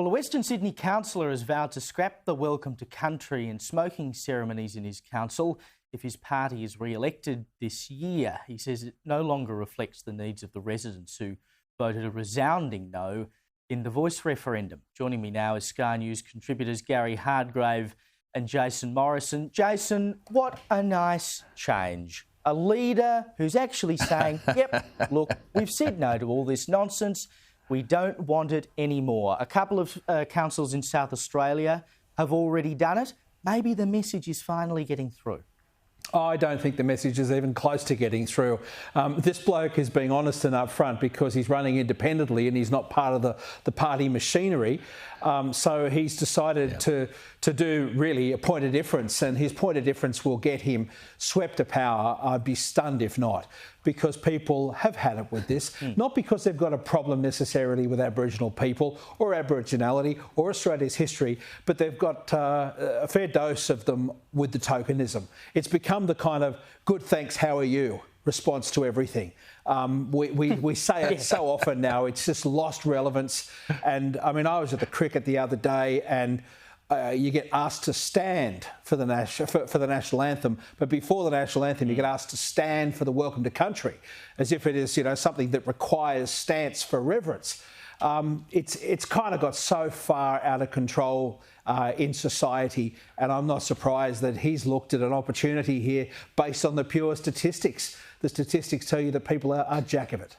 Well, a Western Sydney councillor has vowed to scrap the welcome to country and smoking ceremonies in his council if his party is re-elected this year. He says it no longer reflects the needs of the residents who voted a resounding no in the Voice referendum. Joining me now is Sky News contributors Gary Hardgrave and Jason Morrison. Jason, what a nice change. A leader who's actually saying, yep, look, we've said no to all this nonsense. We don't want it anymore. A couple of councils in South Australia have already done it. Maybe the message is finally getting through. I don't think the message is even close to getting through. This bloke is being honest and upfront because he's running independently and he's not part of the party machinery. So he's decided to do really a point of difference, and his point of difference will get him swept to power. I'd be stunned if not, because people have had it with this, not because they've got a problem necessarily with Aboriginal people or Aboriginality or Australia's history, but they've got a fair dose of them with the tokenism. It's become the kind of good thanks, how are you response to everything. We say it so often now, it's just lost relevance. And I mean, I was at the cricket the other day and you get asked to stand for the national anthem, but before the national anthem, you get asked to stand for the welcome to country, as if it is, you know, something that requires stance for reverence. It's kind of got so far out of control in society, and I'm not surprised that he's looked at an opportunity here based on the pure statistics. The statistics tell you that people are jack of it.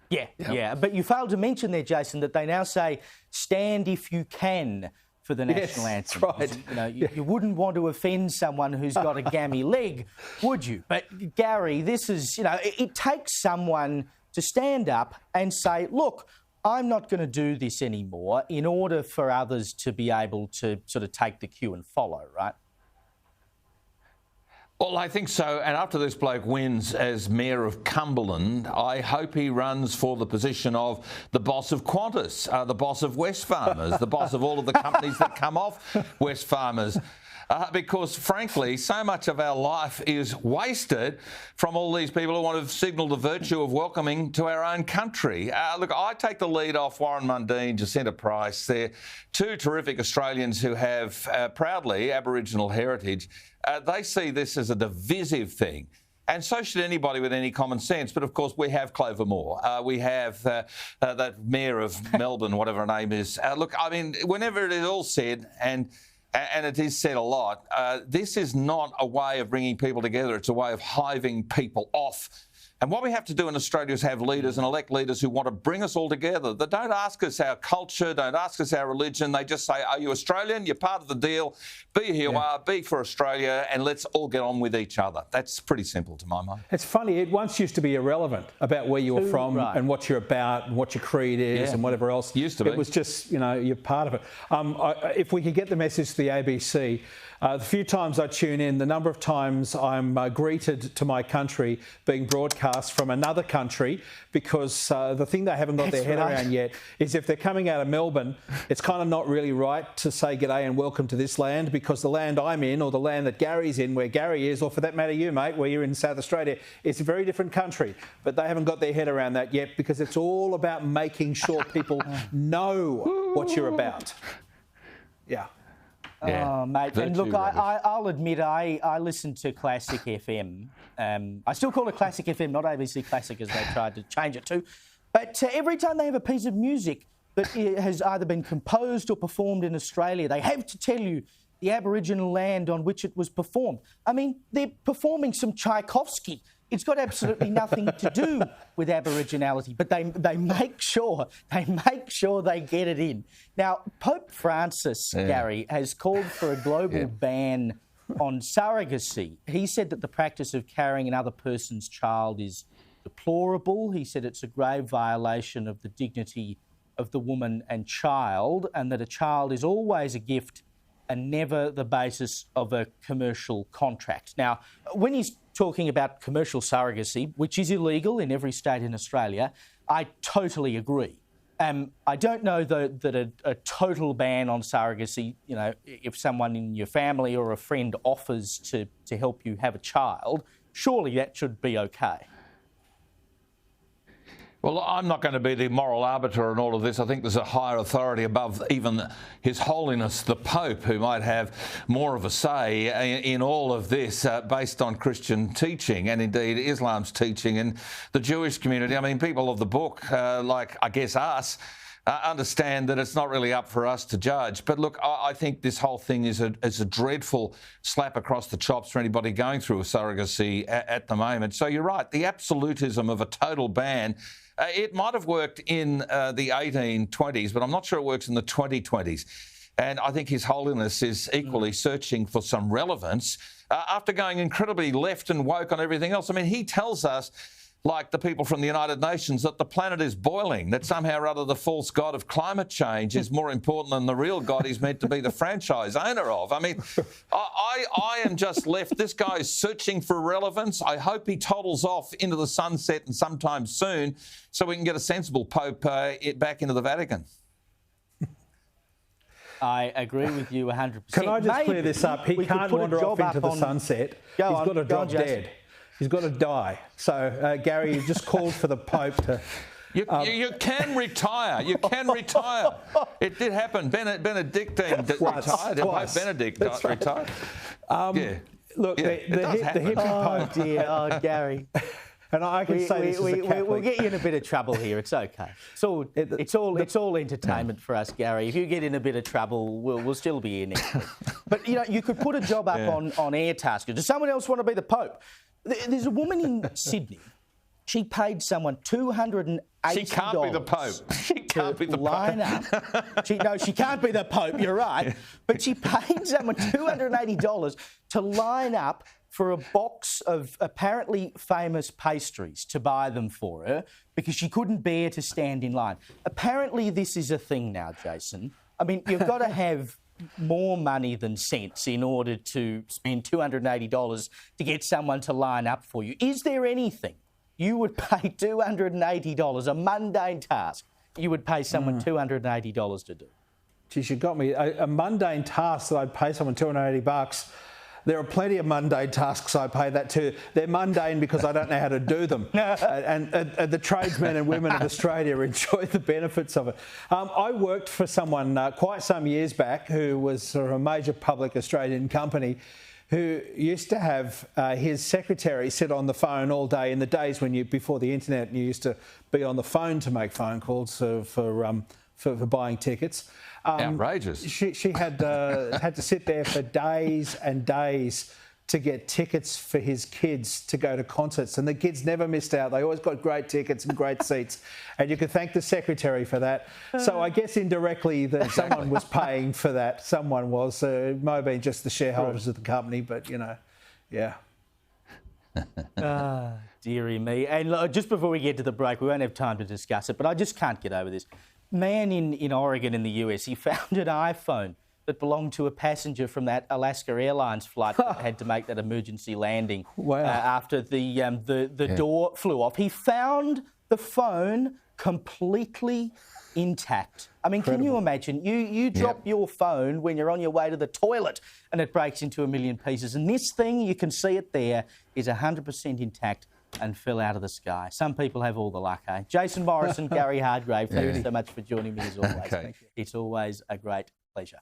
Yeah. But you failed to mention there, Jason, that they now say, stand if you can for the national anthem. That's right. You know, you wouldn't want to offend someone who's got a gammy leg, would you? But, Gary, this is, you know, it takes someone to stand up and say, look, I'm not going to do this anymore, in order for others to be able to sort of take the cue and follow, right? Well, I think so. And after this bloke wins as Mayor of Cumberland, I hope he runs for the position of the boss of Qantas, the boss of Wesfarmers, the boss of all of the companies that come off Wesfarmers. Because, frankly, so much of our life is wasted from all these people who want to signal the virtue of welcoming to our own country. Look, I take the lead off Warren Mundine, Jacinta Price. They're two terrific Australians who have proudly Aboriginal heritage. They see this as a divisive thing. And so should anybody with any common sense. But, of course, we have Clover Moore. We have that Mayor of Melbourne, whatever her name is. Look, I mean, whenever it is all said, and it is said a lot, this is not a way of bringing people together. It's a way of hiving people off. And what we have to do in Australia is have leaders and elect leaders who want to bring us all together. They don't ask us our culture, don't ask us our religion. They just say, are you Australian? You're part of the deal. Be who you are, be for Australia, and let's all get on with each other. That's pretty simple to my mind. It's funny, it once used to be irrelevant about where you were from and what you're about and what your creed is and whatever else. Used to be. It was just, you know, you're part of it. If we could get the message to the ABC, the few times I tune in, the number of times I'm greeted to my country being broadcast from another country, because the thing they haven't got their head around yet is if they're coming out of Melbourne, it's kind of not really right to say g'day and welcome to this land, because the land I'm in, or the land that Gary's in, where Gary is, or for that matter you, mate, where you're in South Australia, it's a very different country. But they haven't got their head around that yet, because it's all about making sure people know what you're about. Yeah. Oh, mate. And look, I'll admit, I listen to Classic FM. I still call it Classic FM, not ABC Classic, as they tried to change it to. But every time they have a piece of music that has either been composed or performed in Australia, they have to tell you the Aboriginal land on which it was performed. I mean, they're performing some Tchaikovsky. It's got absolutely nothing to do with Aboriginality, but they make sure they get it in. Now, Pope Francis, Gary, has called for a global ban on surrogacy. He said that the practice of carrying another person's child is deplorable. He said it's a grave violation of the dignity of the woman and child, and that a child is always a gift and never the basis of a commercial contract. Now, when he's talking about commercial surrogacy, which is illegal in every state in Australia, I totally agree. I don't know that a total ban on surrogacy, you know, if someone in your family or a friend offers to help you have a child, surely that should be okay. Well, I'm not going to be the moral arbiter in all of this. I think there's a higher authority above even His Holiness the Pope, who might have more of a say in all of this based on Christian teaching and indeed Islam's teaching and the Jewish community. I mean, people of the book, like I guess us, understand that it's not really up for us to judge. But look, I think this whole thing is a dreadful slap across the chops for anybody going through a surrogacy at the moment. So you're right, the absolutism of a total ban, it might have worked in the 1820s, but I'm not sure it works in the 2020s. And I think His Holiness is equally searching for some relevance after going incredibly left and woke on everything else. I mean, he tells us, like the people from the United Nations, that the planet is boiling, that somehow or other the false god of climate change is more important than the real god he's meant to be the franchise owner of. I mean, I am just left. This guy is searching for relevance. I hope he toddles off into the sunset and sometime soon so we can get a sensible Pope back into the Vatican. I agree with you 100%. Can I just clear this up? He can't wander off into the sunset. He's got to drop dead. He's got to die. So, Gary, you just called for the Pope to... You can retire. You can retire. It did happen. Benedictine retired. Pope Benedict retired. Look, the hippie Pope... Oh, dear. Oh, Gary. And I can say this as a Catholic. We'll get you in a bit of trouble here. It's okay. It's all entertainment for us, Gary. If you get in a bit of trouble, we'll still be here next week. But, you know, you could put a job up on Airtasker. Does someone else want to be the Pope? There's a woman in Sydney. She paid someone $280. She can't be the Pope. She can't be the Pope. She can't be the Pope. You're right. But she paid someone $280 to line up for a box of apparently famous pastries to buy them for her because she couldn't bear to stand in line. Apparently, this is a thing now, Jason. I mean, you've got to have more money than sense in order to spend $280 to get someone to line up for you. Is there anything you would pay $280, a mundane task, you would pay someone $280 to do? Geez, you got me. A mundane task that I'd pay someone $280. There are plenty of mundane tasks I pay that too. They're mundane because I don't know how to do them. and the tradesmen and women of Australia enjoy the benefits of it. I worked for someone quite some years back who was sort of a major public Australian company who used to have his secretary sit on the phone all day in the days when before the internet, you used to be on the phone to make phone calls for buying tickets. Outrageous. She had to sit there for days and days to get tickets for his kids to go to concerts. And the kids never missed out. They always got great tickets and great seats. And you could thank the secretary for that. So I guess indirectly that someone was paying for that. Someone was. It might have been just the shareholders of the company, but, you know, yeah. Dearie me. And look, just before we get to the break, we won't have time to discuss it, but I just can't get over this. Man in Oregon in the US, he found an iPhone that belonged to a passenger from that Alaska Airlines flight that had to make that emergency landing after the door flew off. He found the phone completely intact. I mean, Can you imagine? You drop your phone when you're on your way to the toilet and it breaks into a million pieces. And this thing, you can see it there, is 100% intact and fell out of the sky. Some people have all the luck, eh? Jason Morrison, Gary Hardgrave, thank you so much for joining me as always. Okay. It's always a great pleasure.